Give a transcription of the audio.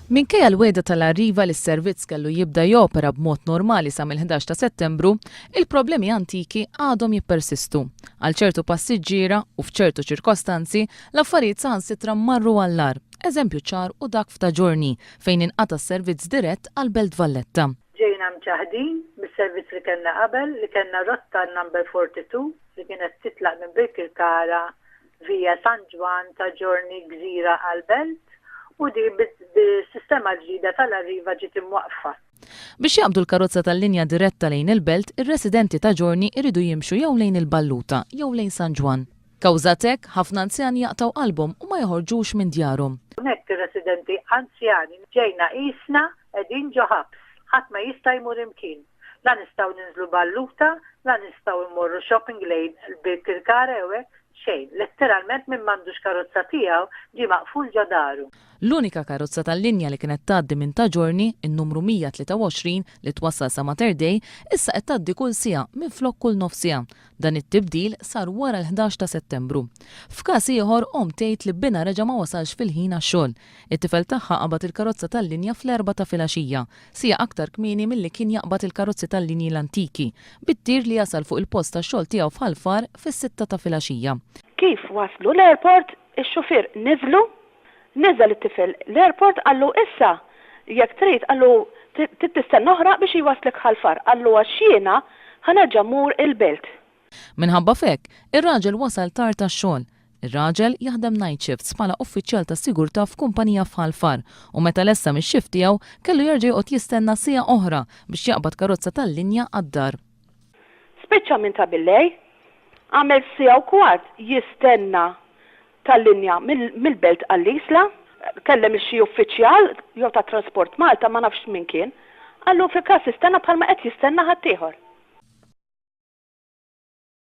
Minkejja l-weda tal-arriva li s-servizz kellu jibda jopera b'mod normali sa mill-11 ta' Settembru, il-problemi antiki għadhom jippersistu. Għal ċertu passiġġiera u f'ċertu ċirkostanzi l-affarijiet saħansitra marru għall-ar. Eżempju ċar u dak f'ta' ġorni fejn inqata' s-servizz dirett għal Belt Valletta. Ġejna mċaħdin bis-servizz li kellna qabel li kellna rotta number 42 li kienet titlaq minn Birkirkara via San Ġwan ta' ġorni Gżira għal Belt. U di bis-sistema ġdida tal-arriva ġiet imwaqfa. Biex jaqbdu l-karozza tal-linja diretta lejn il-Belt, ir-residenti ta' ġorni iridu jimxu jew lejn il-Balluta jew lejn San Ġwan. Kawżatek ħafna anzjani jaqtaw qalbhom u ma joħorġux minn djarhom. Hawnhekk ir-residenti anzjani ġejna qisna qegħdin ġo ħabs, ħadd ma jista' jmur imkien. La nistgħu ninżlu Balluta, la nistgħu immorru shopping lejn il-Birkirkara jew hekk xejn. Letteralment minn m'għandux karozza tiegħu ġie maqful ġo daru. L-unika karozza tal-linja li kienet tgħaddi minn ta' ġorni, in-numru 123 li twassal sa Mater Dei, issa qed tgħaddi kull siegħa minflok kull nofsija. Dan it-tibdil sar wara l-11 ta' Settembru. F'każ ieħor tgħid li bina reġa' ma wasalx fil-ħin għax-xogħol. It-tifel tagħha qabad il-karozza tal-linja fl-4 ta' filgħaxija, siegħa aktar kmieni milli kien jaqbad il-karozzi tal-linji l-antiki, bit-tir li jasal fuq il-post tax-xogħol tiegħu f'Ħalfar fis-6 ta' filgħaxija. Kif waslu l-airport, ix-xufier niżel it-tifel l-airport għallu issa jekk trid għallu tistenna oħra biex jwaslek Ħalfar, għallu għax jiena ħanerġa' mur il-Belt. Minħabba fekk, ir-raġel wasal tard tax-xogħol. Ir-raġel jaħdem night shifts bħala uffiċjal tas-sigurtà f'kumpanija f'Ħalfar u meta lessa mix-shift tiegħu kellu jerġa' joqgħod jistenna siegħa oħra biex jaqbad karozza tal-linja għad-dar. Spiċċa minn ta' billej, għamel siegħa u kwart jistenna tal-linja mill-Belt għall-Isla, kellem xi uffiċjal jew ta' Trasport Malta ma nafx min kien, għallu fil-każ istenna bħalma qed jistenna ħadd ieħor.